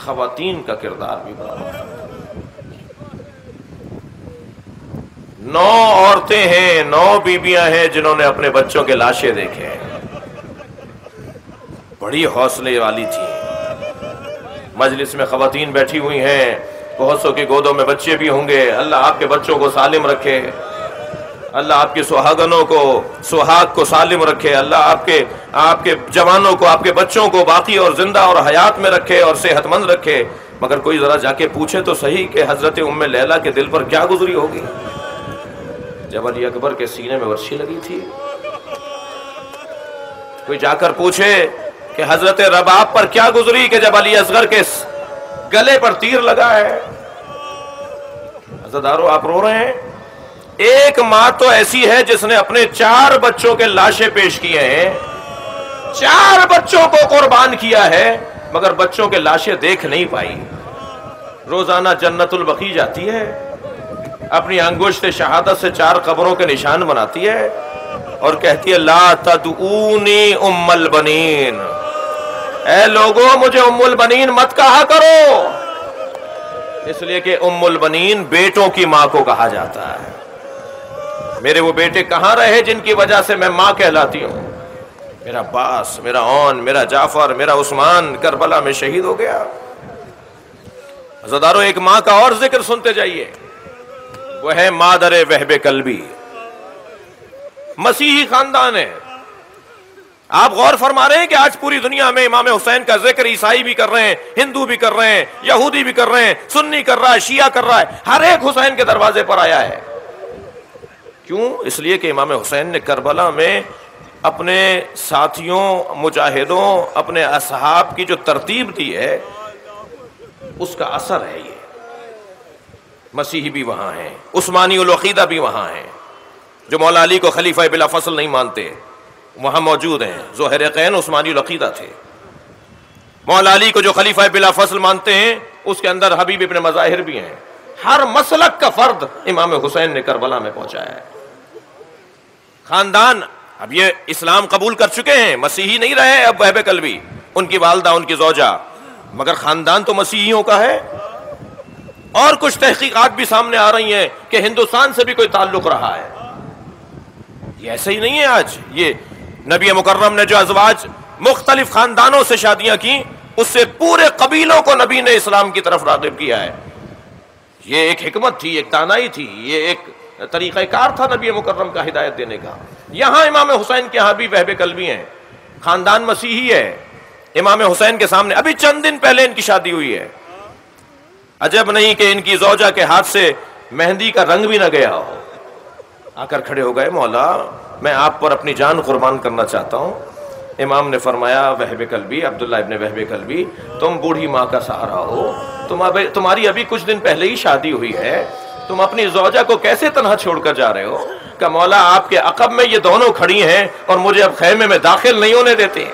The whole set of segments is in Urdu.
خواتین کا کردار بھی بڑا ہوتا ہے. 9 عورتیں ہیں، 9 بیویاں ہیں جنہوں نے اپنے بچوں کے لاشیں دیکھے ہیں. بڑی حوصلے والی تھی. مجلس میں خواتین بیٹھی ہوئی ہیں، بہت سو کی گودوں میں بچے بھی ہوں گے. اللہ آپ کے بچوں کو سالم رکھے، اللہ آپ کی سہاگنوں کو، سہاگ کو سالم رکھے. اللہ آپ کے جوانوں کو، آپ کے بچوں کو باقی اور زندہ اور حیات میں رکھے اور صحت مند رکھے. مگر کوئی ذرا جا کے پوچھے تو صحیح کہ حضرت ام لیلہ کے دل پر کیا گزری ہوگی جب علی اکبر کے سینے میں ورشی لگی تھی. کوئی جا کر پوچھے کہ حضرت رباب پر کیا گزری کہ جب علی اصغر کے گلے پر تیر لگا ہے. عزادارو آپ رو رہے ہیں. ایک ماں تو ایسی ہے جس نے اپنے 4 بچوں کے لاشیں پیش کیے ہیں، 4 بچوں کو قربان کیا ہے، مگر بچوں کے لاشیں دیکھ نہیں پائی. روزانہ جنت البقیع جاتی ہے، اپنی انگشت شہادت سے 4 قبروں کے نشان بناتی ہے اور کہتی ہے لا تدعونی ام البنین، اے لوگوں مجھے ام البنین مت کہا کرو، اس لیے کہ ام البنین بیٹوں کی ماں کو کہا جاتا ہے. میرے وہ بیٹے کہاں رہے جن کی وجہ سے میں ماں کہلاتی ہوں؟ میرا عباس، میرا اون، میرا جعفر، میرا عثمان کربلا میں شہید ہو گیا. عزادارو ایک ماں کا اور ذکر سنتے جائیے، وہ ہے مادر وہب کلبی. مسیحی خاندان ہے. آپ غور فرما رہے ہیں کہ آج پوری دنیا میں امام حسین کا ذکر عیسائی بھی کر رہے ہیں، ہندو بھی کر رہے ہیں، یہودی بھی کر رہے ہیں، سنی کر رہا ہے، شیعہ کر رہا ہے. ہر ایک حسین کے دروازے پر آیا ہے. کیوں؟ اس لیے کہ امام حسین نے کربلا میں اپنے ساتھیوں، مجاہدوں، اپنے اصحاب کی جو ترتیب دی ہے اس کا اثر ہے. یہ مسیحی بھی وہاں ہیں، عثمانی العقیدہ بھی وہاں ہیں، جو مولا علی کو خلیفہ بلا فصل نہیں مانتے وہاں موجود ہیں. زہرقین عثمانی العقیدہ تھے. مولا علی کو جو خلیفہ بلا فصل مانتے ہیں اس کے اندر حبیب ابن مظاہر بھی ہیں. ہر مسلک کا فرد امام حسین نے کربلا میں پہنچایا ہے. خاندان اب یہ اسلام قبول کر چکے ہیں، مسیحی نہیں رہے اب وہب کلبی، ان کی والدہ، ان کی زوجہ، مگر خاندان تو مسیحیوں کا ہے. اور کچھ تحقیقات بھی سامنے آ رہی ہیں کہ ہندوستان سے بھی کوئی تعلق رہا ہے. یہ ایسا ہی نہیں ہے. آج یہ نبی مکرم نے جو ازواج مختلف خاندانوں سے شادیاں کی، اس سے پورے قبیلوں کو نبی نے اسلام کی طرف راغب کیا ہے. یہ ایک حکمت تھی، ایک دانائی تھی، یہ ایک طریقہ کار تھا نبی مکرم کا ہدایت دینے کا. یہاں امام حسین کے ہاں بھی وہب کلبی ہیں، خاندان مسیحی ہے. امام حسین کے سامنے ابھی چند دن پہلے ان کی شادی ہوئی ہے. عجب نہیں کہ ان کی زوجہ کے ہاتھ سے مہندی کا رنگ بھی نہ گیا ہو. آ کر کھڑے ہو گئے، مولا میں آپ پر اپنی جان قربان کرنا چاہتا ہوں. امام نے فرمایا وہب کلبی، عبداللہ ابن وہب کلبی، تم بوڑھی ماں کا سہارا ہو، تمہاری ابھی کچھ دن پہلے ہی شادی ہوئی ہے، تم اپنی زوجہ کو کیسے تنہا چھوڑ کر جا رہے ہو؟ کہ مولا آپ کے عقب میں یہ دونوں کھڑی ہیں اور مجھے اب خیمے میں داخل نہیں ہونے دیتے.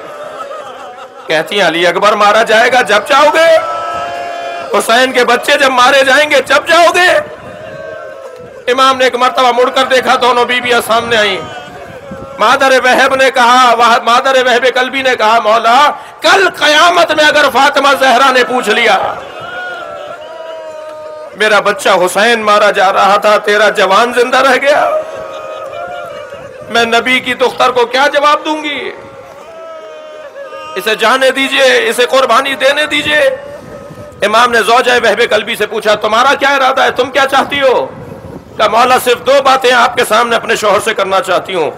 کہتی ہیں علی اکبر مارا جائے گا جب جاؤ گے، حسین کے بچے جب مارے جائیں گے جب جاؤ گے. امام نے ایک مرتبہ مڑ کر دیکھا، دونوں بیویاں سامنے آئیں. مادر وہب نے کہا، مادر وہب کلبی نے کہا مولا کل قیامت میں اگر فاطمہ زہرا نے پوچھ لیا میرا بچہ حسین مارا جا رہا تھا، تیرا جوان زندہ رہ گیا، میں نبی کی دختر کو کیا جواب دوں گی؟ اسے جانے دیجئے، اسے قربانی دینے دیجئے. امام نے زوجہ وہب کلبی سے پوچھا تمہارا کیا ارادہ ہے، تم کیا چاہتی ہو؟ کہ مولا صرف 2 باتیں آپ کے سامنے اپنے شوہر سے کرنا چاہتی ہوں.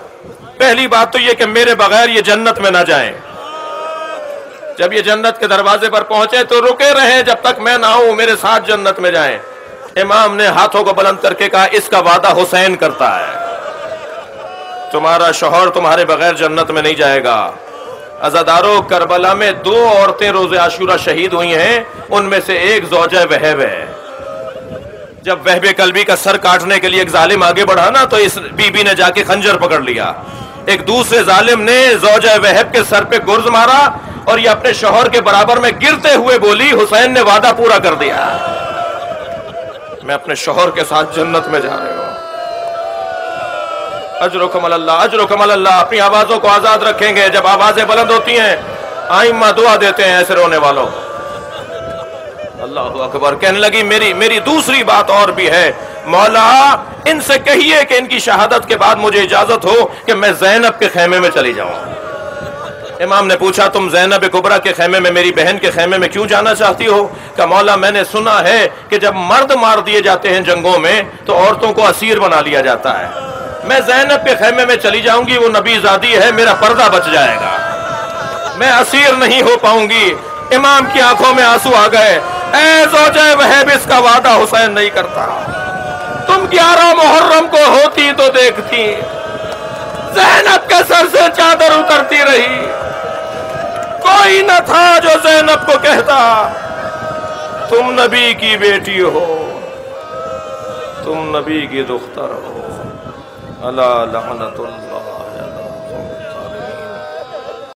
پہلی بات تو یہ کہ میرے بغیر یہ جنت میں نہ جائیں، جب یہ جنت کے دروازے پر پہنچے تو رکے رہیں جب تک میں نہ آؤں، میرے ساتھ جنت میں جائیں. امام نے ہاتھوں کو بلند کر کے کہا اس کا وعدہ حسین کرتا ہے، تمہارا شوہر تمہارے بغیر جنت میں نہیں جائے گا. عزادارو کربلا میں 2 عورتیں روز عاشورہ شہید ہوئی ہیں، ان میں سے ایک زوجہ وہب ہے. جب وہب کلبی کا سر کاٹنے کے لیے ایک ظالم آگے بڑھا نا تو اس بی بی نے جا کے خنجر پکڑ لیا. ایک دوسرے ظالم نے زوجہ وہب کے سر پہ گرز مارا اور یہ اپنے شوہر کے برابر میں گرتے ہوئے بولی حسین نے وعدہ پورا کر دیا، میں اپنے شوہر کے ساتھ جنت میں جا رہے ہوں. اجرکم اللہ، اجرکم اللہ. اپنی آوازوں کو آزاد رکھیں گے. جب آوازیں بلند ہوتی ہیں آئمہ دعا دیتے ہیں ایسے رونے والوں. اللہ اکبر. کہنے لگی میری دوسری بات اور بھی ہے، مولا ان سے کہیے کہ ان کی شہادت کے بعد مجھے اجازت ہو کہ میں زینب کے خیمے میں چلی جاؤں. امام نے پوچھا تم زینب کبریٰ کے خیمے میں، میری بہن کے خیمے میں کیوں جانا چاہتی ہو؟ کہ مولا میں نے سنا ہے کہ جب مرد مار دیے جاتے ہیں جنگوں میں تو عورتوں کو اسیر بنا لیا جاتا ہے. میں زینب کے خیمے میں چلی جاؤں گی، وہ نبی زادی ہے، میرا پردہ بچ جائے گا، میں اسیر نہیں ہو پاؤں گی. امام کی آنکھوں میں آنسو آ گئے. اے زوجہ وہب، اس کا وعدہ حسین نہیں کرتا. تم 11 محرم کو ہوتی تو دیکھتی زینب کے سر سے چادر اترتی رہی، کوئی نہ تھا جو زینب کو کہتا تم نبی کی بیٹی ہو، تم نبی کی دختر ہو. اللہ لعنت اللہ